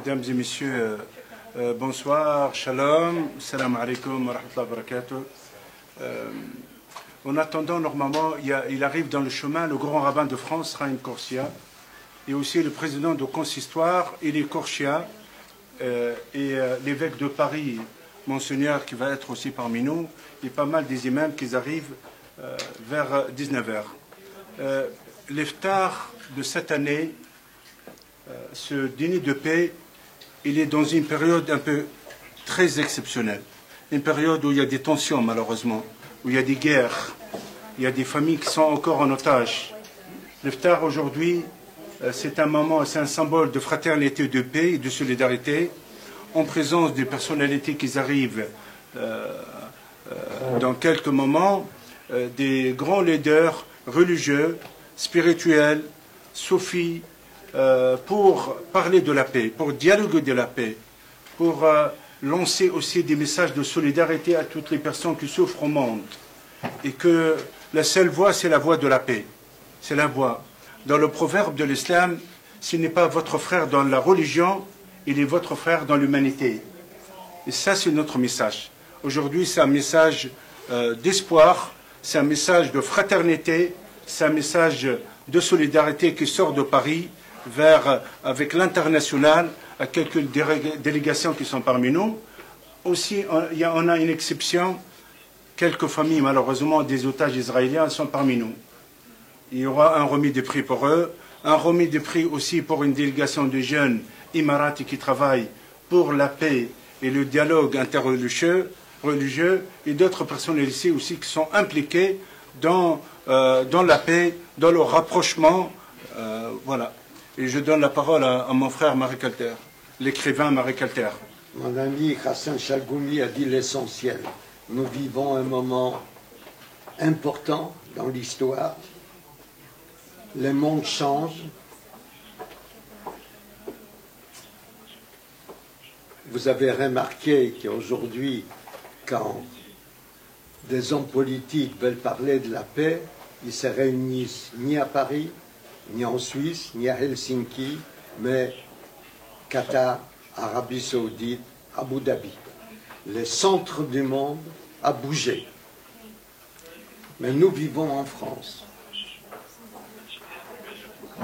Mesdames et messieurs, bonsoir, shalom, salam alaikum wa rahmatullahi wa barakatuh. En attendant, normalement, il arrive dans le chemin le grand rabbin de France, Chaim Korsia, et aussi le président de Consistoire, Eli Korsia, et l'évêque de Paris, Monseigneur, qui va être aussi parmi nous, et pas mal des imams qui arrivent vers 19h. L'iftar de cette année, ce dîner de paix, il est dans une période un peu très exceptionnelle. Une période où il y a des tensions, malheureusement, où il y a des guerres, il y a des familles qui sont encore en otage. L'iftar aujourd'hui, c'est un moment, c'est un symbole de fraternité, de paix et de solidarité, en présence des personnalités qui arrivent dans quelques moments, des grands leaders religieux, spirituels, soufis, pour parler de la paix, pour dialoguer de la paix, pour lancer aussi des messages de solidarité à toutes les personnes qui souffrent au monde. Et que la seule voie, c'est la voie de la paix. C'est la voie. Dans le proverbe de l'islam, ce n'est pas votre frère dans la religion, il est votre frère dans l'humanité. Et ça, c'est notre message. Aujourd'hui, c'est un message d'espoir, c'est un message de fraternité, c'est un message de solidarité qui sort de Paris avec l'international, à quelques délégations qui sont parmi nous. Aussi, on a une exception, quelques familles, malheureusement, des otages israéliens sont parmi nous. Il y aura un remis de prix pour eux, un remis de prix aussi pour une délégation de jeunes émiratis qui travaillent pour la paix et le dialogue interreligieux, et d'autres personnes ici aussi qui sont impliquées dans la paix, dans le rapprochement. Voilà. Et je donne la parole à mon frère Marie Calter, l'écrivain Marie Calter. Mon ami Hassan Chalgoumi a dit l'essentiel. Nous vivons un moment important dans l'histoire. Le monde change. Vous avez remarqué qu'aujourd'hui, quand des hommes politiques veulent parler de la paix, ils se réunissent ni à Paris, ni en Suisse, ni à Helsinki, mais Qatar, Arabie Saoudite, Abu Dhabi. Le centre du monde a bougé. Mais nous vivons en France,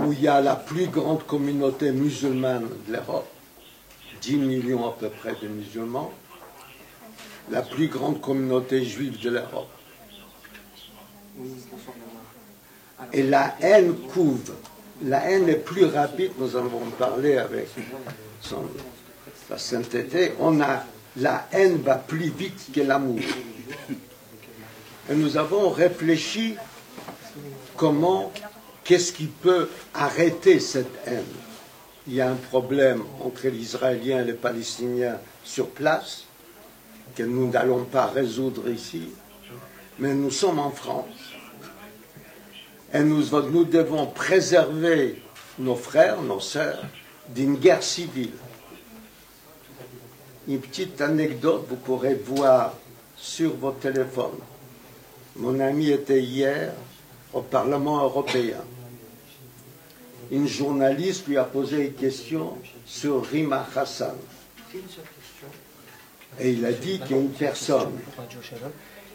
où il y a la plus grande communauté musulmane de l'Europe, 10 millions à peu près de musulmans, la plus grande communauté juive de l'Europe. Et la haine couve. La haine est plus rapide, nous en avons parlé avec la sainteté, la haine va plus vite que l'amour. Et nous avons réfléchi qu'est-ce qui peut arrêter cette haine. Il y a un problème entre les Israéliens et les Palestiniens sur place, que nous n'allons pas résoudre ici, mais nous sommes en France. Et nous devons préserver nos frères, nos sœurs, d'une guerre civile. Une petite anecdote, vous pourrez voir sur vos téléphones. Mon ami était hier au Parlement européen. Une journaliste lui a posé une question sur Rima Hassan. Et il a dit qu'il y a une personne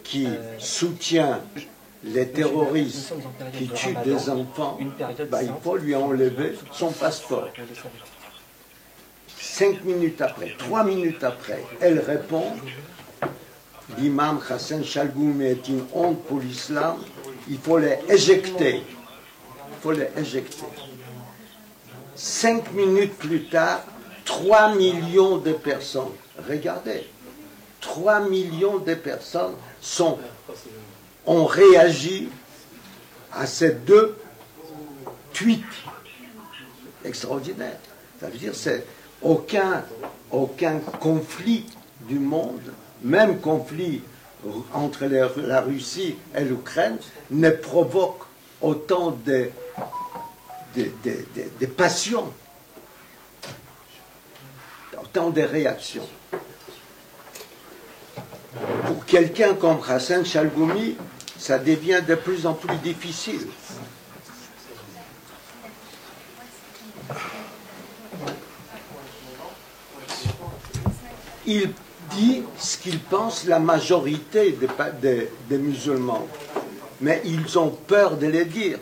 qui soutient les terroristes qui tuent des enfants, il faut lui enlever son passeport. 5 minutes après, 3 minutes après, elle répond, l'imam Hassan Chalgoumi est une honte pour l'islam, il faut les éjecter. Il faut les éjecter. 5 minutes plus tard, 3 millions de personnes, regardez, 3 millions de personnes ont réagi à ces deux tweets extraordinaires. Ça veut dire que c'est aucun conflit du monde, même conflit entre la Russie et l'Ukraine, ne provoque autant de passions, autant de réactions. Pour quelqu'un comme Hassan Chalgoumi, ça devient de plus en plus difficile. il dit ce qu'ils pensent la majorité des musulmans. Mais ils ont peur de les dire.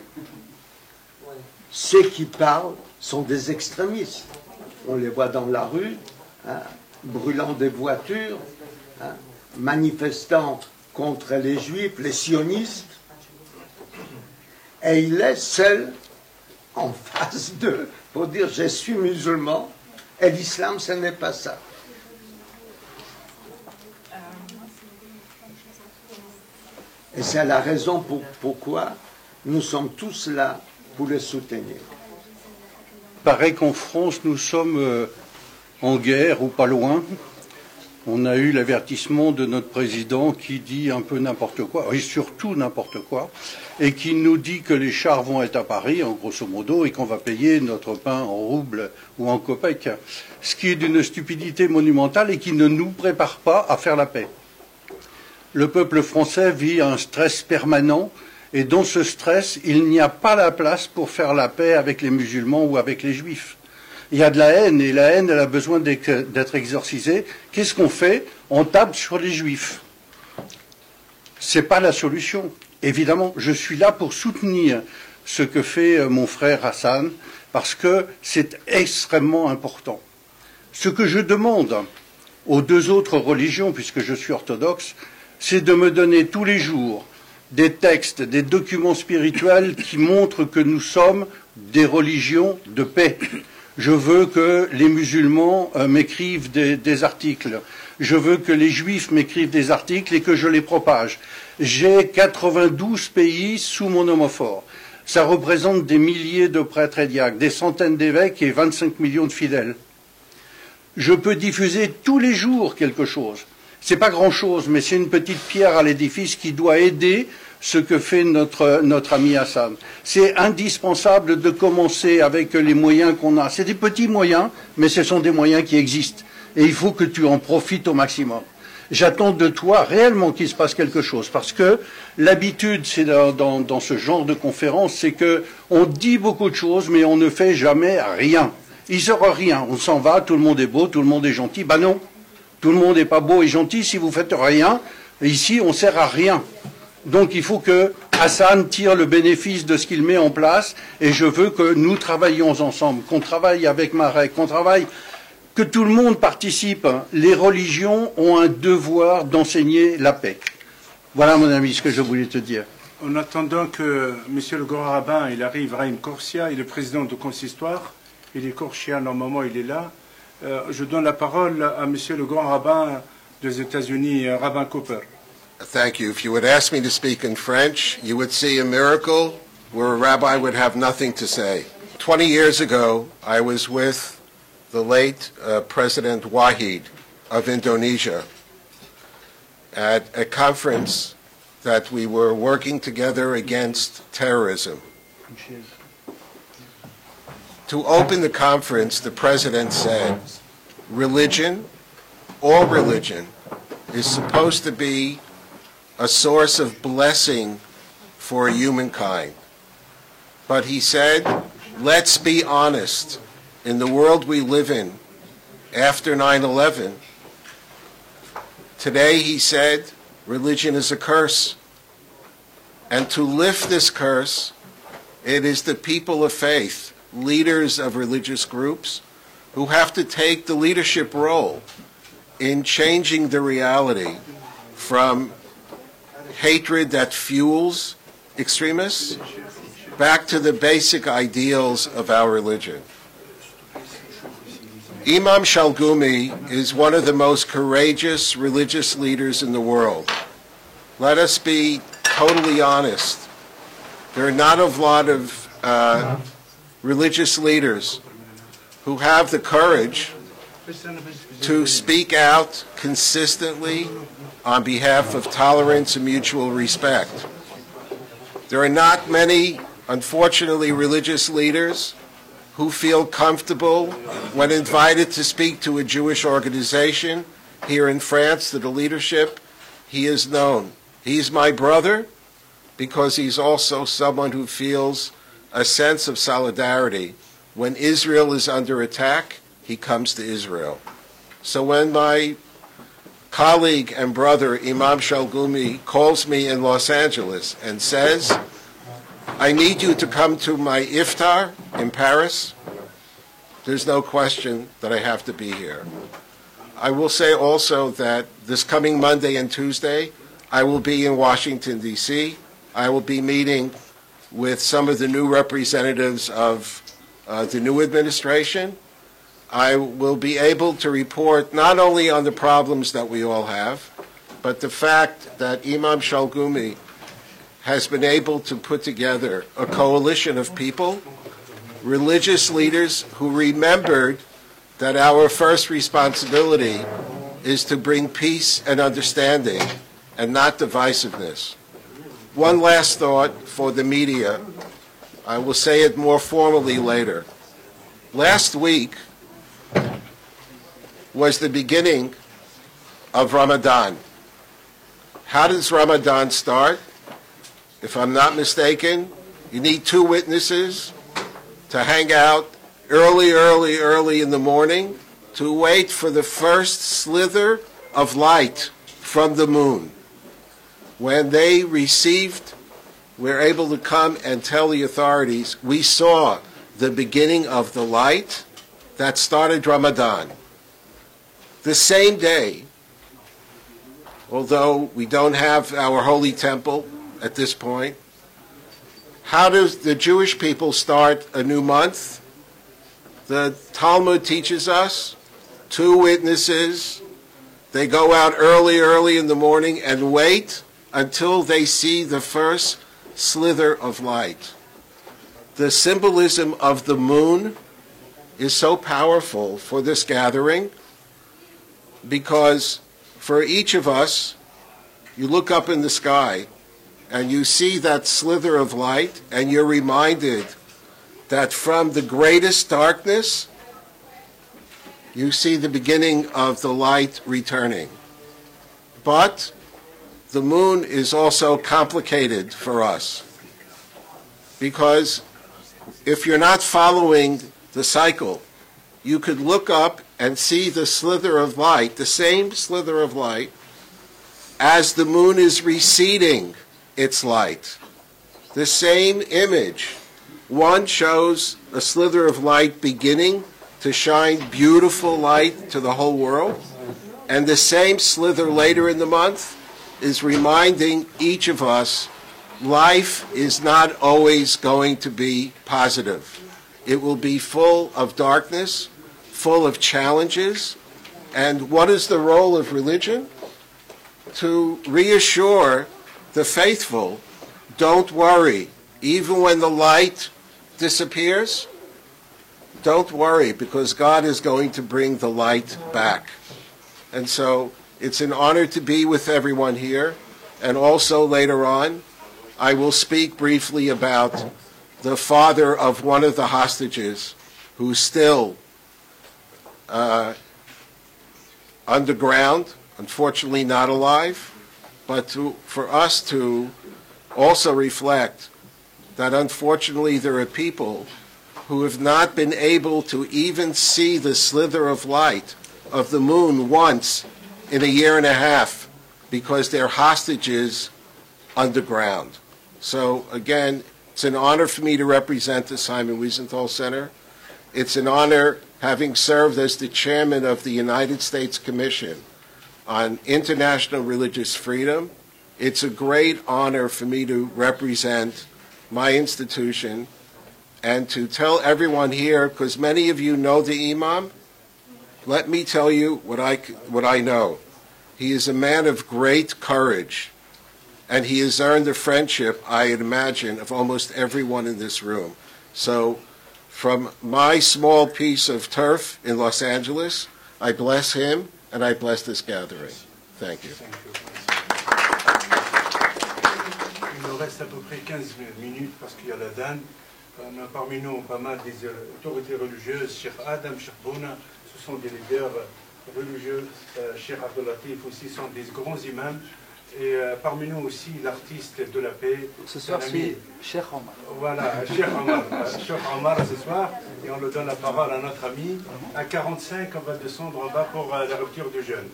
Ceux qui parlent sont des extrémistes. On les voit dans la rue, hein, brûlant des voitures, hein, manifestant contre les juifs, les sionistes. Et il est seul en face d'eux pour dire je suis musulman et l'islam ce n'est pas ça. Et c'est la raison pourquoi nous sommes tous là pour le soutenir. Il paraît qu'en France, nous sommes en guerre ou pas loin. On a eu l'avertissement de notre président qui dit un peu n'importe quoi, et surtout n'importe quoi, et qui nous dit que les chars vont être à Paris, en grosso modo, et qu'on va payer notre pain en roubles ou en kopecks. Ce qui est d'une stupidité monumentale et qui ne nous prépare pas à faire la paix. Le peuple français vit un stress permanent et dans ce stress, il n'y a pas la place pour faire la paix avec les musulmans ou avec les juifs. Il y a de la haine et la haine, elle a besoin d'être exorcisée. Qu'est-ce qu'on fait? On tape sur les juifs. C'est pas la solution. Évidemment, je suis là pour soutenir ce que fait mon frère Hassan parce que c'est extrêmement important. Ce que je demande aux deux autres religions, puisque je suis orthodoxe, c'est de me donner tous les jours des textes, des documents spirituels qui montrent que nous sommes des religions de paix. Je veux que les musulmans m'écrivent des articles. Je veux que les juifs m'écrivent des articles et que je les propage. J'ai 92 pays sous mon homophore. Ça représente des milliers de prêtres et diacres, des centaines d'évêques et 25 millions de fidèles. Je peux diffuser tous les jours quelque chose. C'est pas grand-chose, mais c'est une petite pierre à l'édifice qui doit aider ce que fait notre ami Hassan. C'est indispensable de commencer avec les moyens qu'on a. C'est des petits moyens, mais ce sont des moyens qui existent. Et il faut que tu en profites au maximum. J'attends de toi réellement qu'il se passe quelque chose, parce que l'habitude, c'est dans ce genre de conférence, c'est que on dit beaucoup de choses, mais on ne fait jamais rien. Il ne sera rien. On s'en va, tout le monde est beau, tout le monde est gentil. Ben non. Tout le monde n'est pas beau et gentil si vous faites rien. Ici, on ne sert à rien. Donc il faut que Hassan tire le bénéfice de ce qu'il met en place et je veux que nous travaillions ensemble, qu'on travaille avec Marek, qu'on travaille, que tout le monde participe. Les religions ont un devoir d'enseigner la paix. Voilà mon ami ce que je voulais te dire. En attendant que M. le grand rabbin il arrive, Raïm Korsia, il est président du consistoire, il est Korsia, normalement il est là. Je donne la parole à M. le grand rabbin des États-Unis, Rabbin Cooper. Thank you. If you would ask me to speak in French, you would see a miracle where a rabbi would have nothing to say. 20 years ago, I was with the late President Wahid of Indonesia at a conference that we were working together against terrorism. To open the conference, the president said, religion, all religion, is supposed to be a source of blessing for humankind. But he said, let's be honest. In the world we live in, after 9/11, today he said, religion is a curse. And to lift this curse, it is the people of faith, leaders of religious groups, who have to take the leadership role in changing the reality from hatred that fuels extremists back to the basic ideals of our religion. Imam Shalgumi is one of the most courageous religious leaders in the world. Let us be totally honest. There are not a lot of religious leaders who have the courage to speak out consistently on behalf of tolerance and mutual respect. There are not many, unfortunately, religious leaders who feel comfortable when invited to speak to a Jewish organization here in France, to the leadership. He is known. He's my brother because he's also someone who feels a sense of solidarity. When Israel is under attack, he comes to Israel. So when my colleague and brother, Imam Shalgumi, calls me in Los Angeles and says, I need you to come to my iftar in Paris. There's no question that I have to be here. I will say also that this coming Monday and Tuesday, I will be in Washington, D.C. I will be meeting with some of the new representatives of the new administration. I will be able to report not only on the problems that we all have, but the fact that Imam Shalgumi has been able to put together a coalition of people, religious leaders who remembered that our first responsibility is to bring peace and understanding and not divisiveness. One last thought for the media. I will say it more formally later. Last week was the beginning of Ramadan. How does Ramadan start? If I'm not mistaken, you need 2 witnesses to hang out early in the morning to wait for the first slither of light from the moon. When they were able to come and tell the authorities, we saw the beginning of the light that started Ramadan. The same day, although we don't have our holy temple at this point, how does the Jewish people start a new month? The Talmud teaches us 2 witnesses. They go out early in the morning and wait until they see the first slither of light. The symbolism of the moon is so powerful for this gathering because for each of us, you look up in the sky and you see that slither of light and you're reminded that from the greatest darkness, you see the beginning of the light returning. But the moon is also complicated for us because if you're not following the cycle, you could look up and see the slither of light, the same slither of light, as the moon is receding its light. The same image. One shows a slither of light beginning to shine beautiful light to the whole world, and the same slither later in the month is reminding each of us life is not always going to be positive. It will be full of darkness, full of challenges. And what is the role of religion? To reassure the faithful, don't worry. Even when the light disappears, don't worry, because God is going to bring the light back. And so it's an honor to be with everyone here. And also later on, I will speak briefly about the father of one of the hostages who's still underground, unfortunately not alive, but for us to also reflect that unfortunately there are people who have not been able to even see the slither of light of the moon once in a year and a half because they're hostages underground. So again, it's an honor for me to represent the Simon Wiesenthal Center. It's an honor having served as the chairman of the United States Commission on International Religious Freedom. It's a great honor for me to represent my institution and to tell everyone here, because many of you know the Imam, let me tell you what I know. He is a man of great courage, and he has earned the friendship, I imagine, of almost everyone in this room. So from my small piece of turf in Los Angeles, I bless him and I bless this gathering. Thank you. Il nous reste à peu près 15 minutes parce qu'il y a la Dan. On a parmi nous pas mal des autorités religieuses, Cheikh Adam, Cheikh Bouna, ce sont des leaders religieux, Cheikh Abdelatif aussi sont des grands imams. Et parmi nous aussi l'artiste de la paix. Ce soir c'est Cheikh Omar. Voilà, Cheikh Omar. Cheikh Omar ce soir. Et on le donne la parole à notre ami. À 45, on va descendre en bas pour la rupture du jeûne.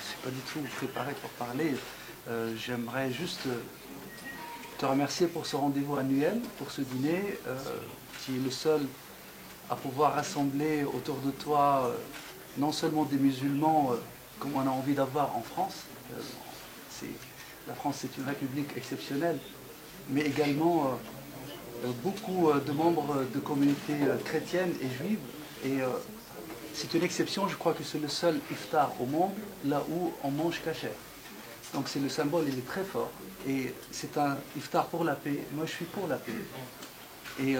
suis pas du tout préparé pour parler. J'aimerais juste te remercier pour ce rendez-vous annuel, pour ce dîner, qui est le seul à pouvoir rassembler autour de toi non seulement des musulmans comme on a envie d'avoir en France. La France, c'est une république exceptionnelle, mais également beaucoup de membres de communautés chrétiennes et juives. Et c'est une exception, je crois que c'est le seul iftar au monde là où on mange kasher. Donc c'est le symbole, il est très fort. Et c'est un iftar pour la paix. Moi, je suis pour la paix. Et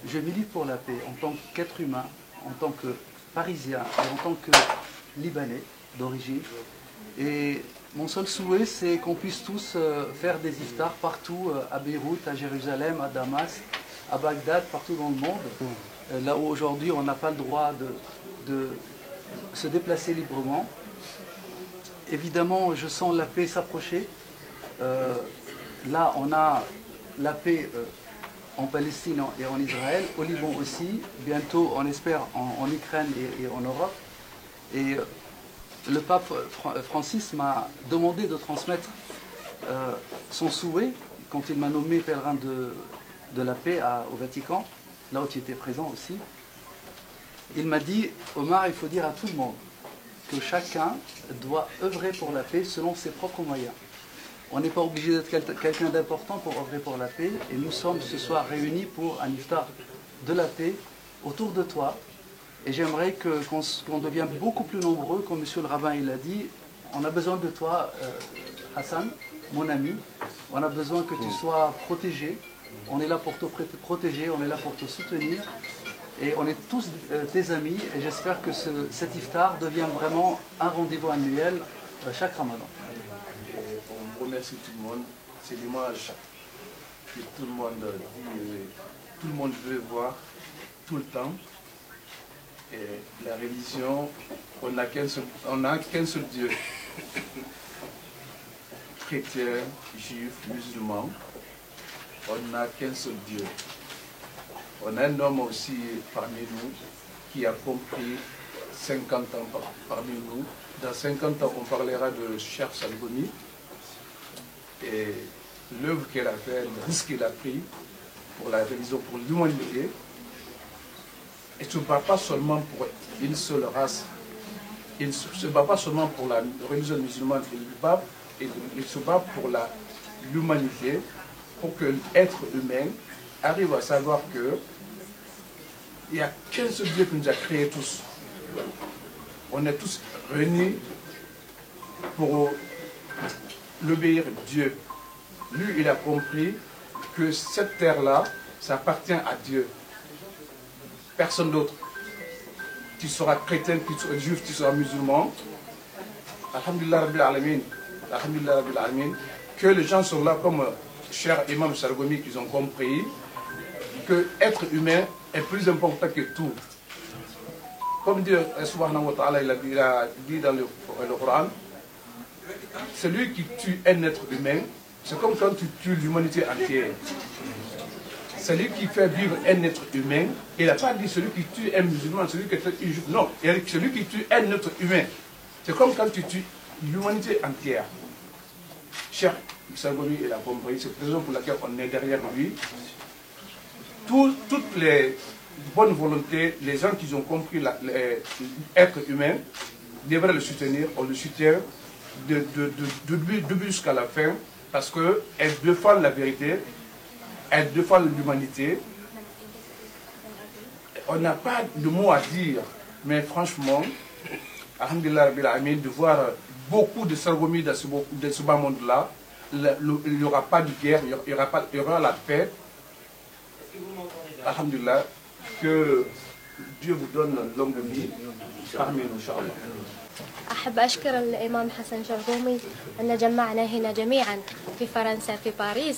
je milite pour la paix en tant qu'être humain, en tant que Parisien et en tant que Libanais d'origine. Et mon seul souhait, c'est qu'on puisse tous faire des iftars partout, à Beyrouth, à Jérusalem, à Damas, à Bagdad, partout dans le monde. Là où aujourd'hui on n'a pas le droit de se déplacer librement. Évidemment, je sens la paix s'approcher. Là, on a la paix en Palestine et en Israël, au Liban aussi, bientôt, on espère, en Ukraine et en Europe. Et le pape Francis m'a demandé de transmettre son souhait quand il m'a nommé pèlerin de la paix au Vatican, là où tu étais présent aussi. Il m'a dit, Omar, il faut dire à tout le monde que chacun doit œuvrer pour la paix selon ses propres moyens. On n'est pas obligé d'être quelqu'un d'important pour œuvrer pour la paix, et nous sommes ce soir réunis pour un iftar de la paix autour de toi. Et j'aimerais qu'on devienne beaucoup plus nombreux, comme monsieur le rabbin il a dit. On a besoin de toi, Hassan, mon ami. On a besoin que tu sois protégé. On est là pour te protéger, on est là pour te soutenir. Et on est tous tes amis. Et j'espère que cet iftar devient vraiment un rendez-vous annuel chaque Ramadan. On remercie tout le monde. C'est l'image que tout le monde dit, tout le monde veut voir tout le temps. Et la religion, on n'a qu'un seul Dieu. Chrétien, juif, musulman, on n'a qu'un seul Dieu. On a un homme aussi parmi nous qui a compris 50 ans parmi nous. Dans 50 ans, on parlera de Cheikh Salgoumi et l'œuvre qu'elle a faite, le risque qu'il a pris pour la religion, pour l'humanité. Il ne se bat pas seulement pour une seule race, il ne se bat pas seulement pour la religion musulmane, il se bat pour l'humanité, pour que l'être humain arrive à savoir que il n'y a qu'un seul Dieu qui nous a créés tous. On est tous réunis pour l'obéir Dieu. Lui, il a compris que cette terre-là, ça appartient à Dieu. Personne d'autre. Tu seras chrétien, tu seras juif, tu seras musulman. Alhamdulillah Rabbil Alamin. Alhamdulillah Rabbil Alamin. Que les gens sont là comme cher Imam Salgoumi, qu'ils ont compris que être humain est plus important que tout. Comme Dieu subhanahu wa ta'ala, il a dit dans le Coran, celui qui tue un être humain, c'est comme quand tu tues l'humanité entière. Celui qui fait vivre un être humain, il n'a pas dit celui qui tue un musulman, celui qui tue un juif. Non, il a dit celui qui tue un être humain. C'est comme quand tu tues l'humanité entière. Cher Salgoumi, il a compris, c'est la raison pour laquelle on est derrière lui. Toutes les bonnes volontés, les gens qui ont compris l'être humain, devraient le soutenir. On le soutient de début jusqu'à la fin, parce qu'elle défend la vérité, elle défend l'humanité. On n'a pas de mots à dire, mais franchement, alhamdulillah Rabbil Alamin, de voir beaucoup de Salgoumi dans ce bas monde-là, il n'y aura pas de guerre, il y aura la paix. Alhamdulillah, que Dieu vous donne longue vie parmi nous, Inch'Allah. أحب أشكر الإمام حسن شلغومي أن جمعنا هنا جميعا في فرنسا في باريس.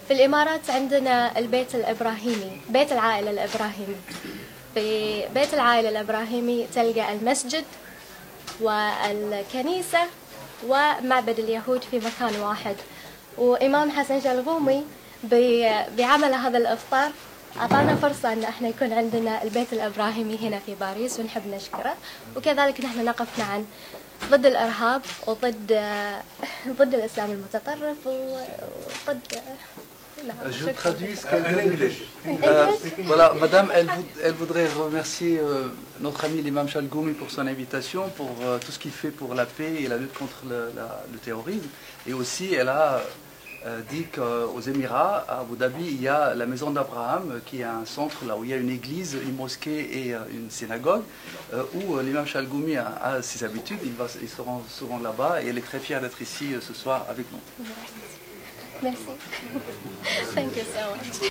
في الإمارات عندنا البيت الإبراهيمي، بيت العائلة الإبراهيمي. في بيت العائلة الإبراهيمي تلقى المسجد والكنيسة ومعبد اليهود في مكان واحد. وإمام حسن شلغومي بعمل هذا الإفطار أعطانا فرصة أن احنا يكون عندنا البيت الإبراهيمي هنا في باريس، ونحب نشكره. وكذلك نحن نقف مع ضد الإرهاب وضد ضد الإسلام المتطرف وضد Je traduis ce qu'elle dit. Voilà, madame, elle voudrait remercier notre ami l'imam Chalgoumi pour son invitation, pour tout ce qu'il fait pour la paix et la lutte contre le terrorisme. Et aussi, elle a dit qu'aux Émirats, à Abu Dhabi, il y a la maison d'Abraham, qui est un centre là où il y a une église, une mosquée et une synagogue, où l'imam Chalgoumi a ses habitudes. Ils seront souvent là-bas et elle est très fière d'être ici ce soir avec nous. Merci. Thank you so much.